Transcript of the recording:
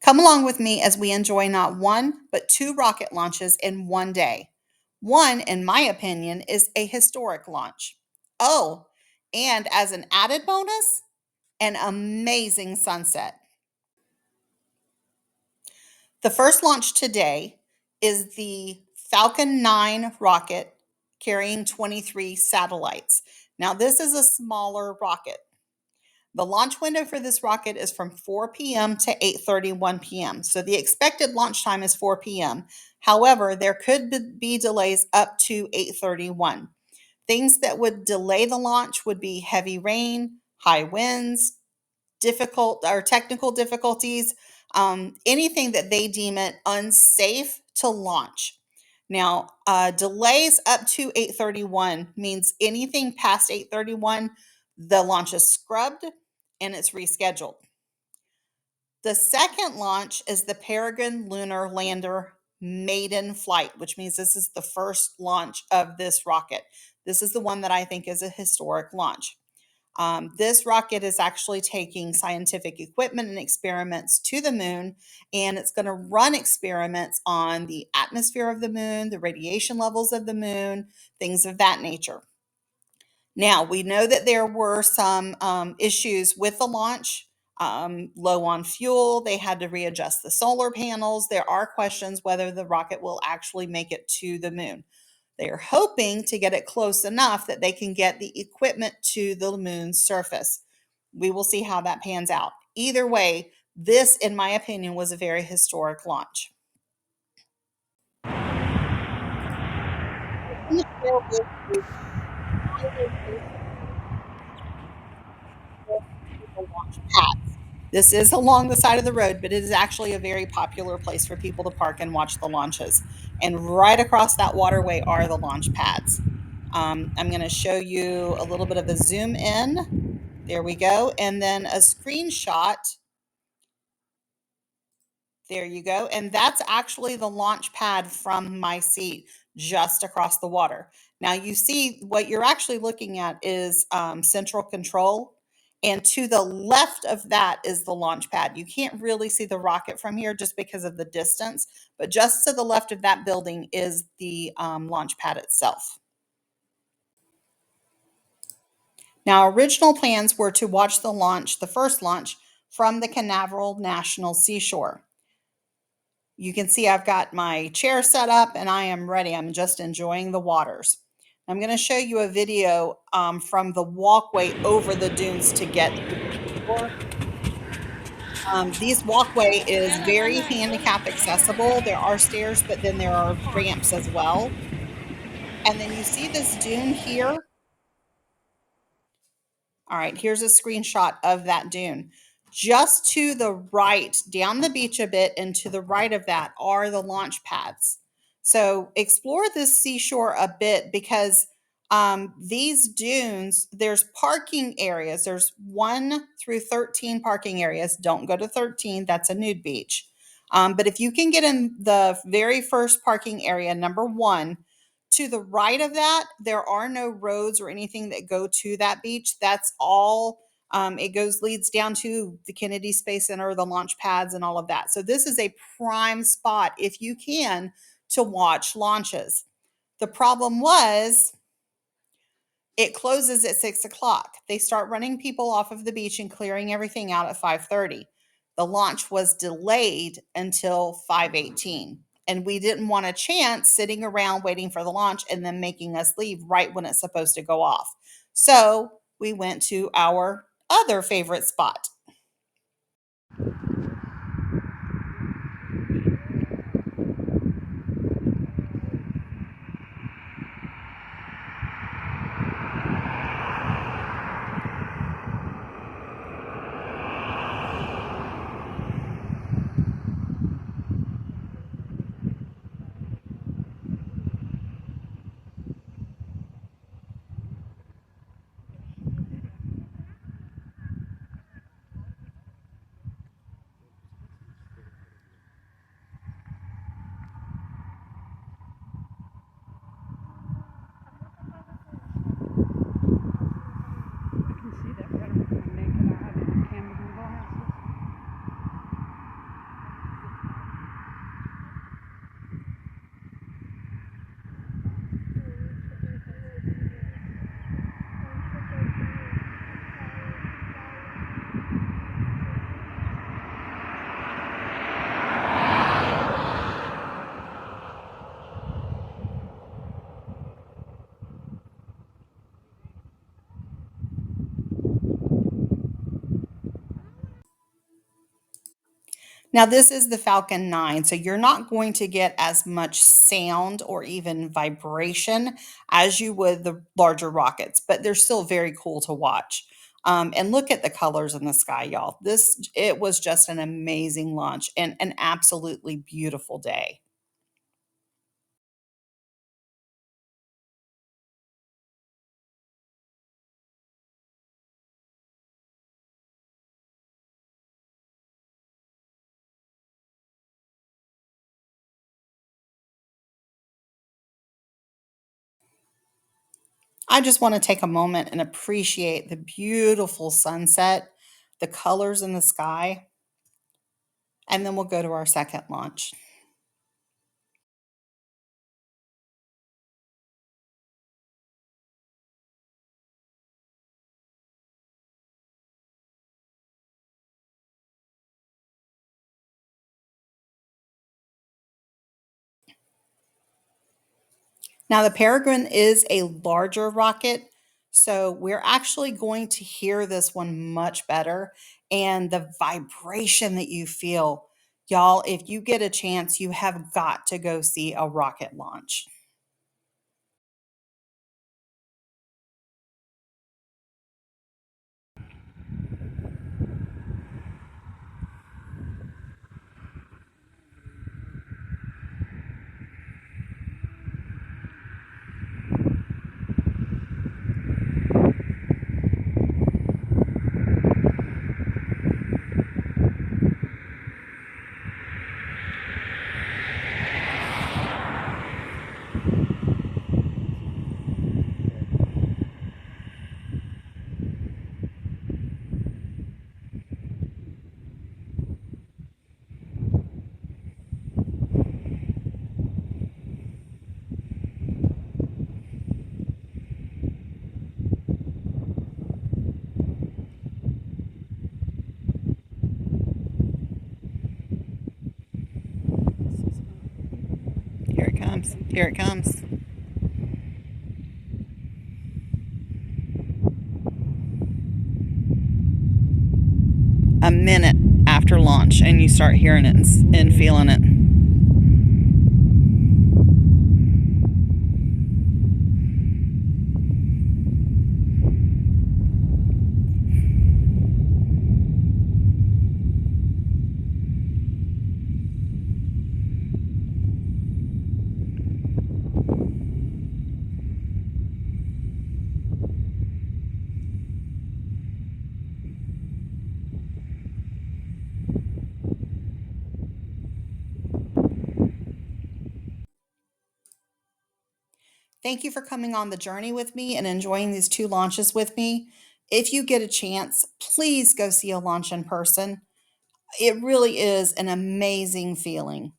Come along with me as we enjoy not one, but two rocket launches in one day. One, in my opinion, is a historic launch. Oh, and as an added bonus, an amazing sunset. The first launch today is the Falcon 9 rocket carrying 23 satellites. Now, this is a smaller rocket. The launch window for this rocket is from 4 p.m. to 8:31 p.m. So the expected launch time is 4 p.m. However, there could be delays up to 8:31. Things that would delay the launch would be heavy rain, high winds, difficult or technical difficulties, anything that they deem it unsafe to launch. Now, delays up to 8:31 means anything past 8:31, the launch is scrubbed and it's rescheduled. The second launch is the Peregrine Lunar Lander maiden flight, which means this is the first launch of this rocket. This is the one that I think is a historic launch. This rocket is actually taking scientific equipment and experiments to the moon, and it's going to run experiments on the atmosphere of the moon, the radiation levels of the moon, things of that nature. Now, we know that there were some issues with the launch, low on fuel. They had to readjust the solar panels. There are questions whether the rocket will actually make it to the moon. They are hoping to get it close enough that they can get the equipment to the moon's surface. We will see how that pans out. Either way, this, in my opinion, was a very historic launch. I'm gonna share with you the launch pads. This is along the side of the road, but it is actually a very popular place for people to park and watch the launches. And right across that waterway are the launch pads. I'm going to show you a little bit of a zoom in. There we go. And then a screenshot. There you go. And that's actually the launch pad from my seat just across the water. Now, you see what you're actually looking at is central control. And to the left of that is the launch pad. You can't really see the rocket from here just because of the distance, but just to the left of that building is the launch pad itself. Now, original plans were to watch the launch, the first launch, from the Canaveral National Seashore. You can see I've got my chair set up and I am ready. I'm just enjoying the waters. I'm going to show you a video from the walkway over the dunes to get to the shore. These walkway is very handicap accessible. There are stairs, but then there are ramps as well. And then you see this dune here. All right, here's a screenshot of that dune. Just to the right, down the beach a bit, and to the right of that are the launch pads. So explore this seashore a bit because these dunes, there's parking areas. There's 1 through 13 parking areas. Don't go to 13, that's a nude beach. But if you can get in the very first parking area, number 1, to the right of that, there are no roads or anything that go to that beach. That's all. It leads down to the Kennedy Space Center, the launch pads, and all of that. So this is a prime spot, if you can, to watch launches. The problem was it closes at 6 o'clock. They start running people off of the beach and clearing everything out at 5:30. The launch was delayed until 5:18. And we didn't want a chance sitting around waiting for the launch and then making us leave right when it's supposed to go off. So we went to our other favorite spot. Now, this is the Falcon 9, so you're not going to get as much sound or even vibration as you would the larger rockets, but they're still very cool to watch. And look at the colors in the sky, y'all. It was just an amazing launch and an absolutely beautiful day. I just want to take a moment and appreciate the beautiful sunset, the colors in the sky, and then we'll go to our second launch. Now, the Peregrine is a larger rocket, so we're actually going to hear this one much better. And the vibration that you feel, y'all, if you get a chance, you have got to go see a rocket launch. Here it comes. Here it comes. A minute after launch, and you start hearing it and feeling it. Thank you for coming on the journey with me and enjoying these two launches with me. If you get a chance, please go see a launch in person. It really is an amazing feeling.